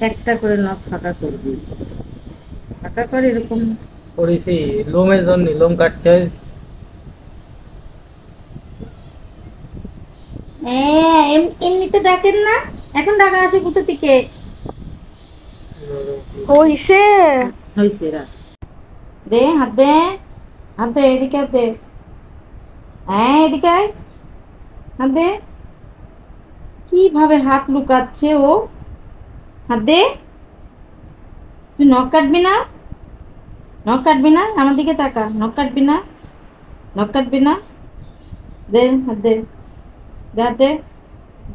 একটা করে নখ ফাঁকা করবি, ফাঁকা করে এরকম। করেছি লোমের জন্য, লোম কাটতে হয়। এমনিতে ডাকেন না, এখন ডাকা আসে কোথা থেকে? হইছে। হয়েছে রাখ। দে হাত দে, হাত দে, এদিকে হাত দে। হ্যাঁ এদিকে আয়, হাত দে। কিভাবে হাত লুকাচ্ছে ও? হাত দে। তুই নখ কাটবি না? নখ কাটবি না? আমার দিকে তাকা, নখ কাটবি না? নখ কাটবি না? দে হাত দে, দে হাত দে,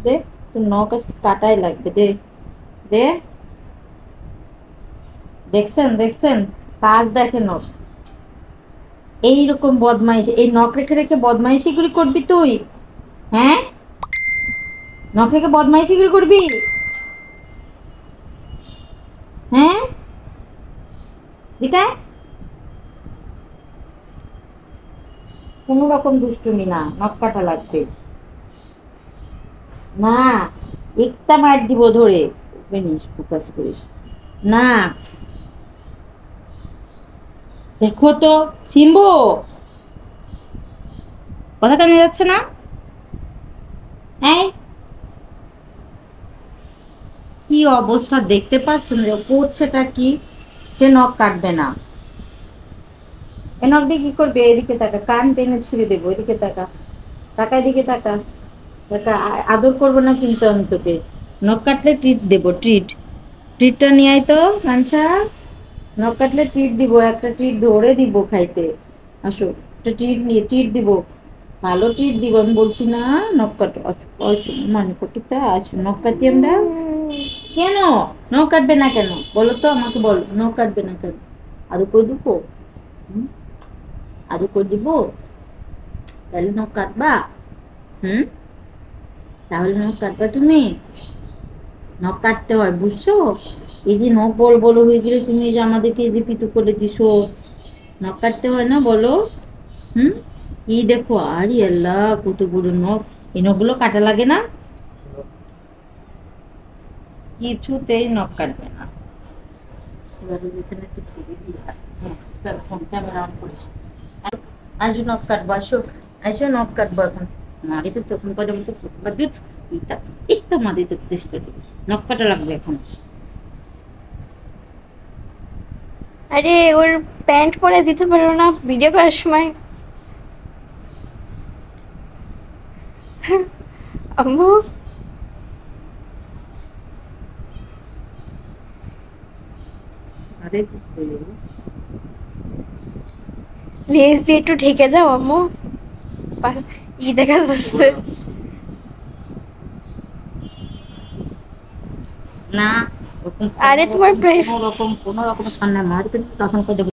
দে। তোর নখ আজকে কাটাই লাগবে, দে দে। দেখছেন দেখছেন, কাজ দেখেন ওর। এইরকম বদমাইশ, এই নখ রেখে রেখে বদমাইশিগুলি করবি তুই? হ্যাঁ, নখ রেখে বদমাইশিগুলি করবি? হ্যাঁ, দিকা কোনো রকম দুষ্টুমি না, নখ কাটা লাগবে না। একটা মার দিব ধরে, ফিনিস, ফোকাস করিস না। দেখো তো সিম্বু, কথা কানে যাচ্ছে না? এই কি অবস্থা দেখতে পাচ্ছেন যে করছেটা কি? সে নখ কাটবে না। এ নখ দিয়ে কি করবে? এদিকে তাকা, কান টেনে ছিঁড়ে দেবো। এদিকে তাকা, তাকা, এদিকে তাকা। তাকা, আদর করবো না কিন্তু আমি তোকে। নখ কাটলে ট্রিট দেবো, ট্রিট। ট্রিটটা নিয়ে আয় তো কানসা। নখ কাটলে ট্রিট দিব, একটা ট্রিট ধরে দিব খাইতে। আসো, একটা ট্রিট নিয়ে ট্রিট দিব, ভালো ট্রিট দিব আমি বলছি না। নখ কাটো, আসো আসো, মানে পকিতে আসো, নখ কাটি আমরা। কেন নখ কাটবে না কেন বলো তো, আমাকে বলো, নখ কাটবে না কেন? আদর করে দিব? হুম, আদর করে দিব? তাহলে নখ কাটবা? হুম, তাহলে নখ কাটবা তুমি? নখ কাটতে হয় বুঝছো? এই যে নখ বড় বড় হয়ে গেলে তুমি এই যে আমাদেরকে এই যে পিতু করে দিছো, নখ কাটতে হয় না বলো? হুম, কি দেখো, আরে আল্লাহ কত বড় নখ। এই নখগুলো কাটা লাগে না? কিছুতেই নখ কাটবে না। এবারে এখানে একটু সিঁড়ি দিয়ে ফোন ক্যামেরা অন করিস। আসো নখ কাটবো, আসো, আসো নখ কাটবো এখন। মারি তো তখন কথা বলতে দুধ, ইটা ইটা মাদি তো চেষ্টা করি। নখ কাটা লাগবে এখন। আরে ওর প্যান্ট পরে দিতে পারো না ভিডিও করার সময়? আম্মু, আরে কি করবো? লেজ দিয়ে একটু ঢেকে দাও আম্মু, দেখা যাচ্ছে। না, ওরকম আরে তোমার প্রায় কোনো রকম সামনে মার কিন্তু তখন করে